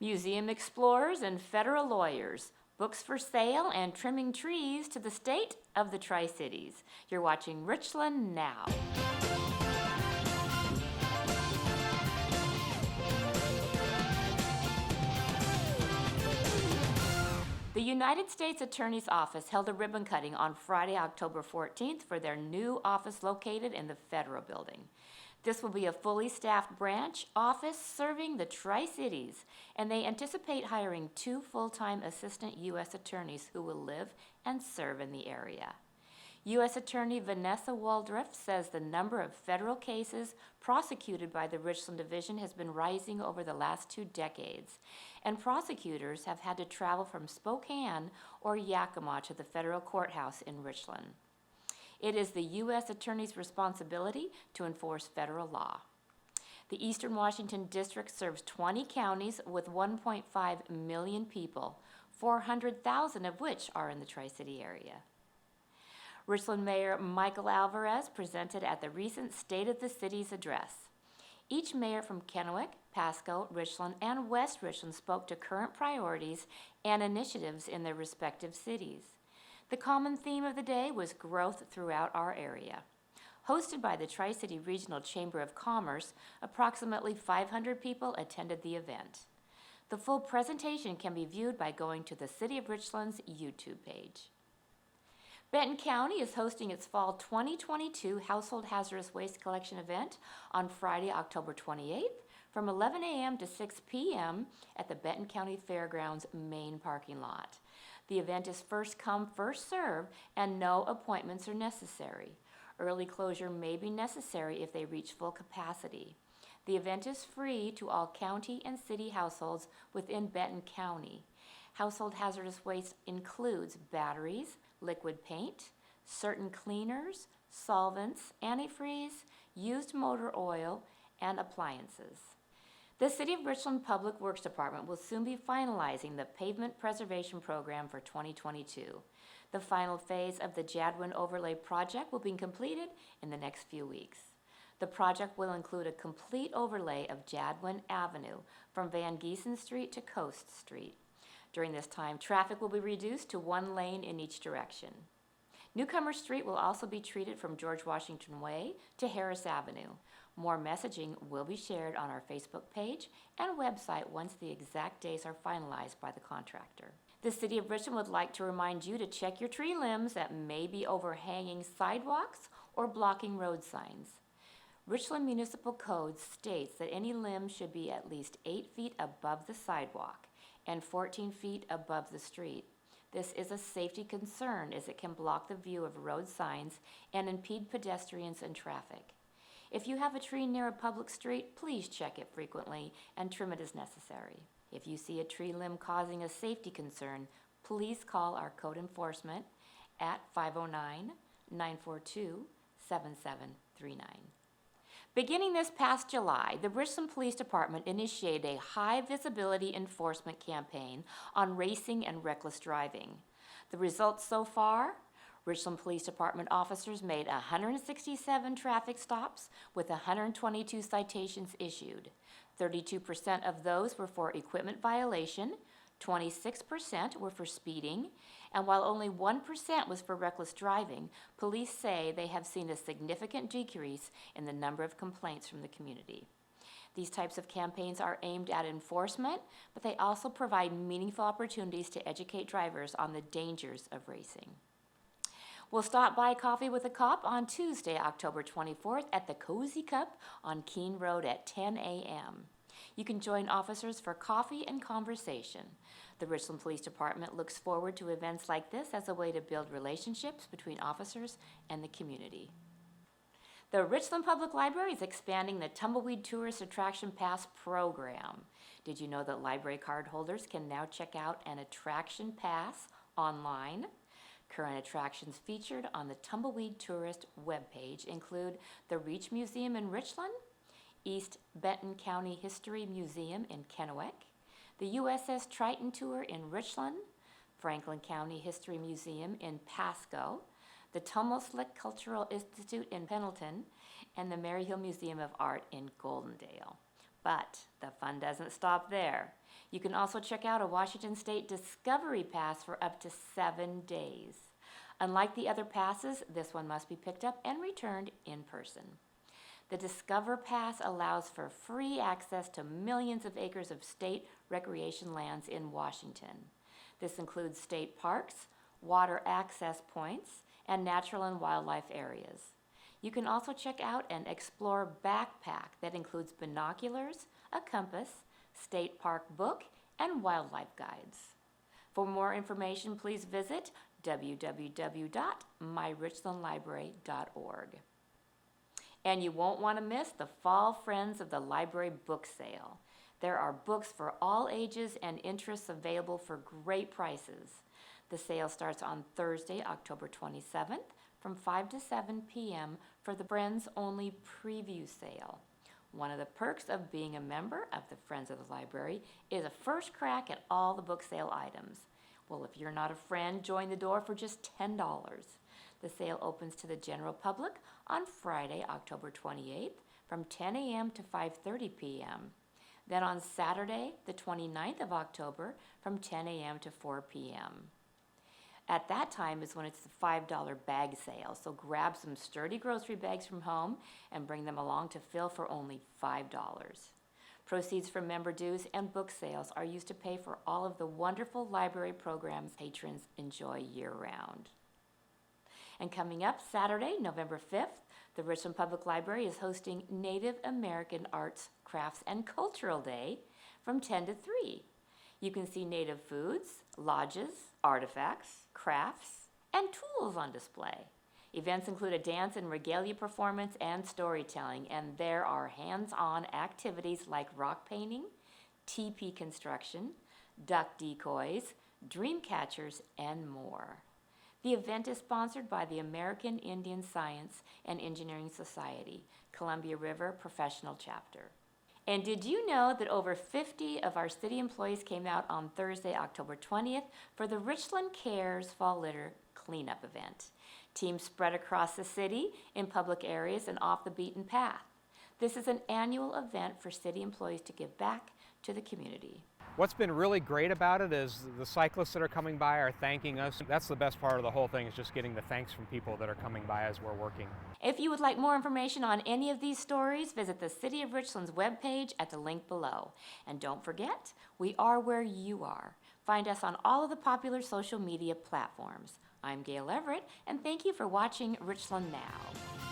Museum explorers and federal lawyers, books for sale and trimming trees to the state of the Tri-Cities. You're watching Richland Now. The United States Attorney's Office held a ribbon cutting on Friday, October 14th for their new office located in the Federal Building. This will be a fully staffed branch office serving the Tri-Cities, and they anticipate hiring 2 full-time assistant U.S. attorneys who will live and serve in the area. U.S. Attorney Vanessa Waldref says the number of federal cases prosecuted by the Richland Division has been rising over the last 2 decades, and prosecutors have had to travel from Spokane or Yakima to the federal courthouse in Richland. It is the U.S. Attorney's responsibility to enforce federal law. The Eastern Washington District serves 20 counties with 1.5 million people, 400,000 of which are in the Tri-City area. Richland Mayor Michael Alvarez presented at the recent State of the City's address. Each mayor from Kennewick, Pasco, Richland, and West Richland spoke to current priorities and initiatives in their respective cities. The common theme of the day was growth throughout our area. Hosted by the Tri-City Regional Chamber of Commerce, approximately 500 people attended the event. The full presentation can be viewed by going to the City of Richland's YouTube page. Benton County is hosting its Fall 2022 Household Hazardous Waste Collection event on Friday, October 28th from 11 a.m. to 6 p.m. at the Benton County Fairgrounds main parking lot. The event is first come, first serve, and no appointments are necessary. Early closure may be necessary if they reach full capacity. The event is free to all county and city households within Benton County. Household hazardous waste includes batteries, liquid paint, certain cleaners, solvents, antifreeze, used motor oil, and appliances. The City of Richland Public Works Department will soon be finalizing the pavement preservation program for 2022. The final phase of the Jadwin Overlay project will be completed in the next few weeks. The project will include a complete overlay of Jadwin Avenue from Van Giesen Street to Coast Street. During this time, traffic will be reduced to 1 lane in each direction. Newcomer Street will also be treated from George Washington Way to Harris Avenue. More messaging will be shared on our Facebook page and website once the exact days are finalized by the contractor. The City of Richland would like to remind you to check your tree limbs that may be overhanging sidewalks or blocking road signs. Richland Municipal Code states that any limb should be at least 8 feet above the sidewalk and 14 feet above the street. This is a safety concern as it can block the view of road signs and impede pedestrians and traffic. If you have a tree near a public street, please check it frequently and trim it as necessary. If you see a tree limb causing a safety concern, please call our code enforcement at 509-942-7739. Beginning this past July, the Richland Police Department initiated a high visibility enforcement campaign on racing and reckless driving. The results so far? Richland Police Department officers made 167 traffic stops with 122 citations issued. 32% of those were for equipment violation, 26% were for speeding, and while only 1% was for reckless driving, police say they have seen a significant decrease in the number of complaints from the community. These types of campaigns are aimed at enforcement, but they also provide meaningful opportunities to educate drivers on the dangers of racing. We'll stop by Coffee with a Cop on Tuesday, October 24th at the Cozy Cup on Keene Road at 10 a.m. You can join officers for coffee and conversation. The Richland Police Department looks forward to events like this as a way to build relationships between officers and the community. The Richland Public Library is expanding the Tumbleweed Tourist Attraction Pass program. Did you know that library card holders can now check out an attraction pass online? Current attractions featured on the Tumbleweed Tourist webpage include the Reach Museum in Richland, East Benton County History Museum in Kennewick, the USS Triton Tour in Richland, Franklin County History Museum in Pasco, the Tumbleslick Cultural Institute in Pendleton, and the Maryhill Museum of Art in Goldendale. But the fun doesn't stop there. You can also check out a Washington State Discovery Pass for up to 7 days. Unlike the other passes, this one must be picked up and returned in person. The Discover Pass allows for free access to millions of acres of state recreation lands in Washington. This includes state parks, water access points, and natural and wildlife areas. You can also check out an Explore backpack that includes binoculars, a compass, state park book, and wildlife guides. For more information, please visit www.myrichlandlibrary.org. And you won't want to miss the Fall Friends of the Library book sale. There are books for all ages and interests available for great prices. The sale starts on Thursday, October 27th from 5 to 7 p.m. for the Friends Only preview sale. One of the perks of being a member of the Friends of the Library is a first crack at all the book sale items. Well, if you're not a friend, join the door for just $10. The sale opens to the general public on Friday, October 28th from 10 a.m. to 5:30 p.m. Then on Saturday, the 29th of October from 10 a.m. to 4 p.m. At that time is when it's the $5 bag sale, so grab some sturdy grocery bags from home and bring them along to fill for only $5. Proceeds from member dues and book sales are used to pay for all of the wonderful library programs patrons enjoy year-round. And coming up Saturday, November 5th, the Richland Public Library is hosting Native American Arts, Crafts, and Cultural Day from 10 to 3. You can see native foods, lodges, artifacts, crafts, and tools on display. Events include a dance and regalia performance and storytelling, and there are hands-on activities like rock painting, teepee construction, duck decoys, dream catchers, and more. The event is sponsored by the American Indian Science and Engineering Society, Columbia River Professional Chapter. And did you know that over 50 of our city employees came out on Thursday, October 20th for the Richland Cares Fall Litter Cleanup event? Teams spread across the city in public areas and off the beaten path. This is an annual event for city employees to give back to the community. What's been really great about it is the cyclists that are coming by are thanking us. That's the best part of the whole thing, is just getting the thanks from people that are coming by as we're working. If you would like more information on any of these stories, visit the City of Richland's webpage at the link below. And don't forget, we are where you are. Find us on all of the popular social media platforms. I'm Gail Everett, and thank you for watching Richland Now.